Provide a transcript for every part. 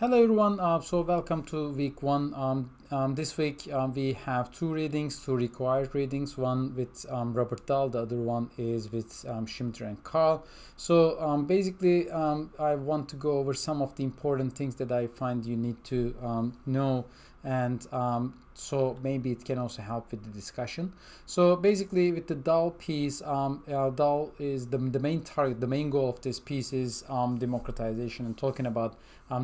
Hello everyone, so welcome to week one. This week we have two readings, two required readings, one with Robert Dahl, the other one is with Schimter and Carl. So basically I want to go over some of the important things that I find you need to know, and so maybe it can also help with the discussion. So basically with the Dahl piece, Dahl is the main target, the main goal of this piece is democratization, and talking about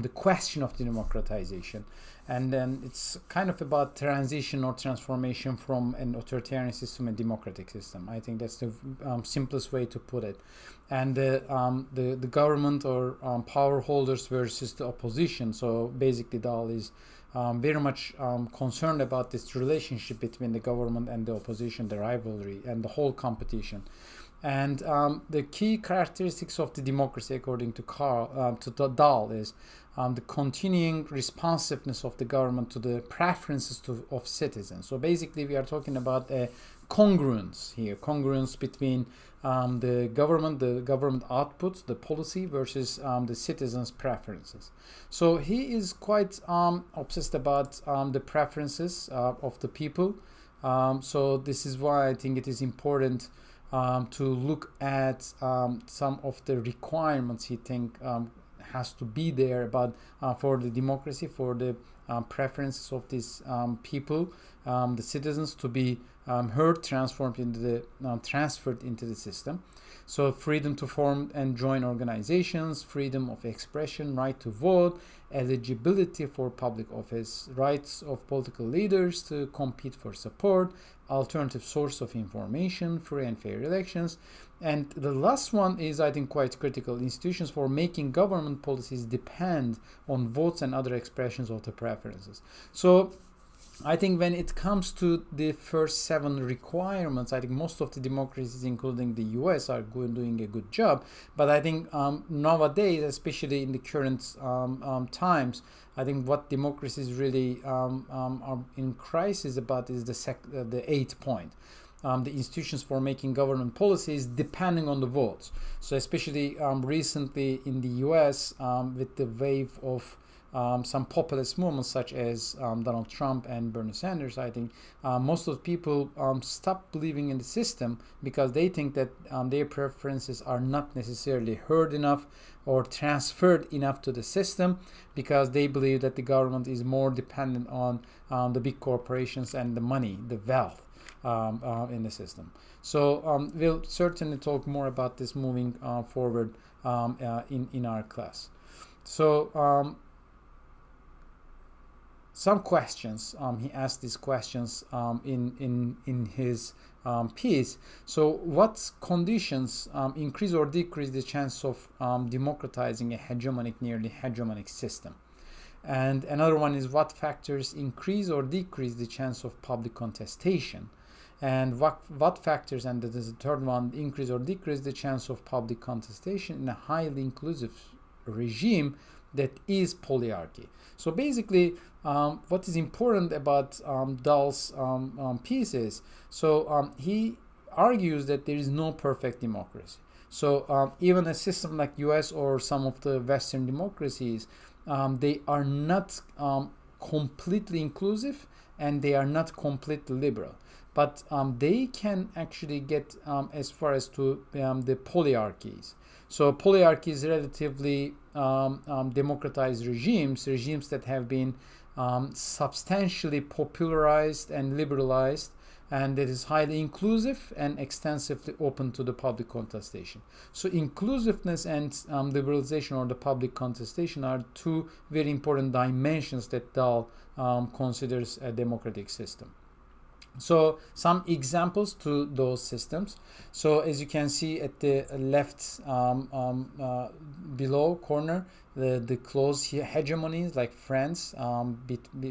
the question of the democratization. And then it's kind of about transition or transformation from an authoritarian system to a democratic system. I think that's the simplest way to put it. And the government or power holders versus the opposition. So basically Dahl is very much concerned about this relationship between the government and the opposition, the rivalry and the whole competition. And the key characteristics of the democracy, according to Dahl, is the continuing responsiveness of the government to the preferences of citizens. So basically, we are talking about a congruence here, congruence between the government outputs, the policy versus the citizens' preferences. So he is quite obsessed about the preferences of the people. So this is why I think it is important to look at some of the requirements he think has to be there about for the democracy, for the preferences of these people, the citizens to be heard, transformed into the transferred into the system. So freedom to form and join organizations, freedom of expression, right to vote, eligibility for public office, rights of political leaders to compete for support, alternative source of information, free and fair elections. And the last one is, I think, quite critical. Institutions for making government policies depend on votes and other expressions of the preferences. So I think when it comes to the first 7 requirements, I think most of the democracies, including the US, are doing a good job. But I think nowadays, especially in the current times, I think what democracies really are in crisis about is the 8th point. The institutions for making government policies depending on the votes. So especially recently in the US, with the wave of some populist movements such as Donald Trump and Bernie Sanders, I think most of the people stop believing in the system because they think that their preferences are not necessarily heard enough or transferred enough to the system, because they believe that the government is more dependent on the big corporations and the money, the wealth in the system. So we'll certainly talk more about this moving forward in our class. So some questions. He asked these questions in his piece. So what conditions increase or decrease the chance of democratizing a hegemonic, nearly hegemonic system? And another one is, what factors increase or decrease the chance of public contestation? And what factors, and that is the third one, increase or decrease the chance of public contestation in a highly inclusive regime that is polyarchy? So basically, what is important about Dahl's pieces, so he argues that there is no perfect democracy. So even a system like US or some of the Western democracies, they are not completely inclusive and they are not completely liberal. But they can actually get as far as to the polyarchies. So polyarchies, relatively democratized regimes that have been substantially popularized and liberalized, and that is highly inclusive and extensively open to the public contestation. So inclusiveness and liberalization or the public contestation are two very important dimensions that Dahl considers a democratic system. So some examples to those systems. So as you can see at the left below corner, the closed hegemonies like France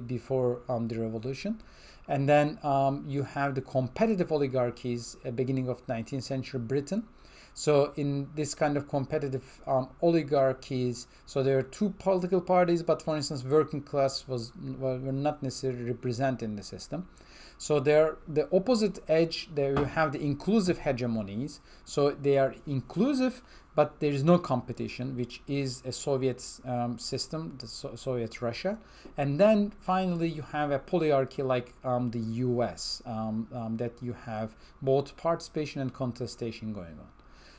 before the revolution. And then you have the competitive oligarchies at beginning of 19th century Britain. So in this kind of competitive oligarchies, so there are two political parties, but for instance, working class were not necessarily represented in the system. So they're the opposite edge. There you have the inclusive hegemonies. So they are inclusive, but there is no competition, which is a Soviet system, the Soviet Russia. And then finally you have a polyarchy like the US, that you have both participation and contestation going on.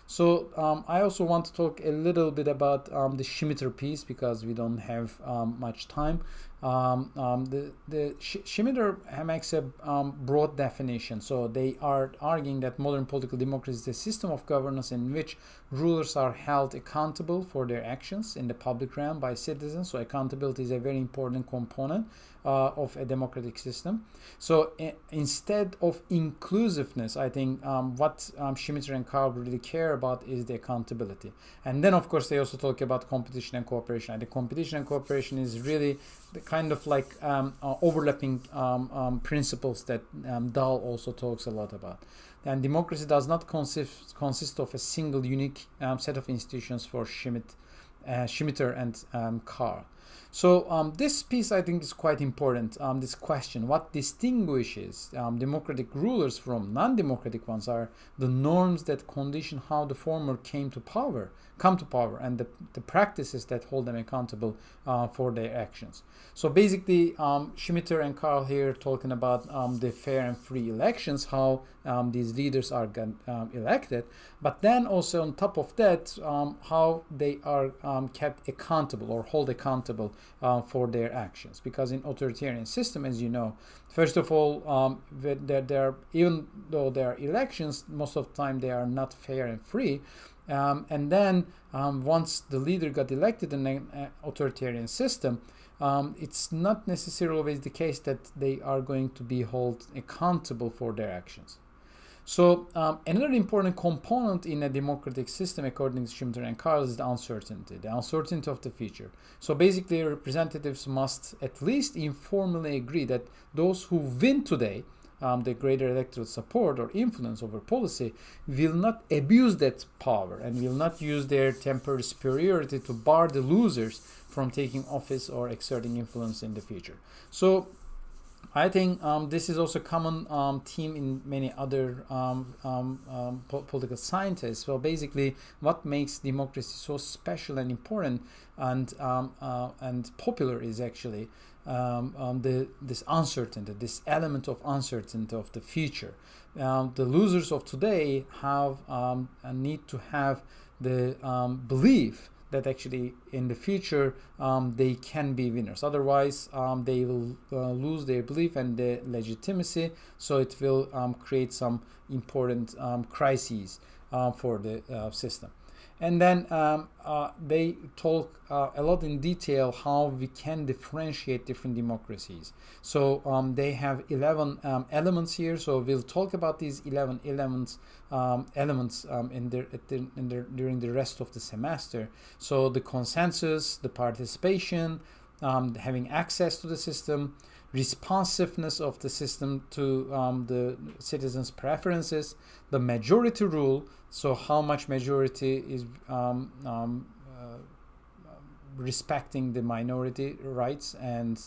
So I also want to talk a little bit about the Schmitter piece because we don't have much time. Schmitter makes a broad definition. So they are arguing that modern political democracy is a system of governance in which rulers are held accountable for their actions in the public realm by citizens. So accountability is a very important component of a democratic system. So instead of inclusiveness, I think what Schmitter and Karl really care about is the accountability. And then of course they also talk about competition and cooperation. And the competition and cooperation is really the kind of like overlapping principles that Dahl also talks a lot about. And democracy does not consist of a single unique set of institutions for Schmitter and Karl. So this piece I think is quite important. This question, what distinguishes democratic rulers from non-democratic ones, are the norms that condition how the former come to power, and the practices that hold them accountable for their actions. So basically, Schmitter and Karl here talking about the fair and free elections, how these leaders are elected, but then also on top of that, how they are kept accountable or hold accountable for their actions. Because in authoritarian system, as you know, first of all, even though there are elections, most of the time they are not fair and free. And then once the leader got elected in an authoritarian system, it's not necessarily always the case that they are going to be held accountable for their actions. So another important component in a democratic system, according to Schmitter and Karl, is the uncertainty of the future. So basically, representatives must at least informally agree that those who win today, the greater electoral support or influence over policy, will not abuse that power and will not use their temporary superiority to bar the losers from taking office or exerting influence in the future. So I think this is also a common theme in many other political scientists. Well, basically, what makes democracy so special and important and popular is actually this uncertainty, this element of uncertainty of the future. The losers of today have a need to have the belief that actually in the future they can be winners. Otherwise, they will lose their belief and their legitimacy. So it will create some important crises for the system. And then they talk a lot in detail how we can differentiate different democracies. So they have 11 elements here. So we'll talk about these 11 elements during the rest of the semester. So the consensus, the participation, having access to the system, responsiveness of the system to the citizens' preferences, the majority rule, so how much majority is respecting the minority rights and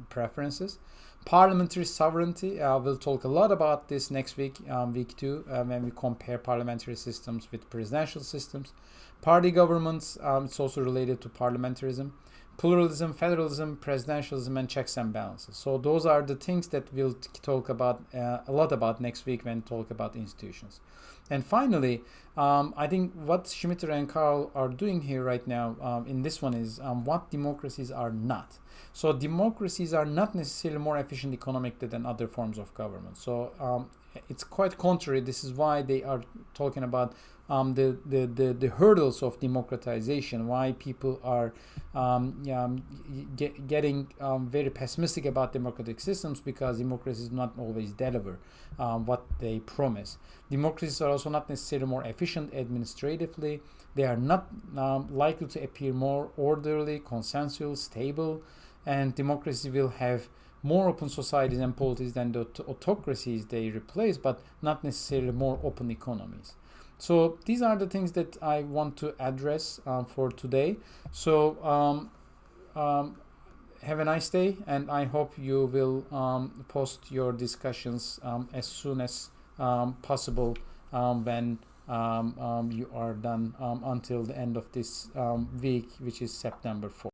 preferences, parliamentary sovereignty. We'll talk a lot about this next week, week 2, when we compare parliamentary systems with presidential systems. Party governments, it's also related to parliamentarism. Pluralism, federalism, presidentialism, and checks and balances. So those are the things that we'll talk about a lot about next week when we talk about institutions. And finally, I think what Schmitter and Karl are doing here right now in this one is what democracies are not. So democracies are not necessarily more efficient economically than other forms of government. So it's quite contrary. This is why they are talking about the hurdles of democratization, why people are getting very pessimistic about democratic systems, because democracies not always deliver what they promise. Democracies are also not necessarily more efficient administratively. They are not likely to appear more orderly, consensual, stable, and democracy will have more open societies and polities than the autocracies they replace, but not necessarily more open economies. So these are the things that I want to address for today. So have a nice day, and I hope you will post your discussions as soon as possible when you are done until the end of this week, which is September 4th.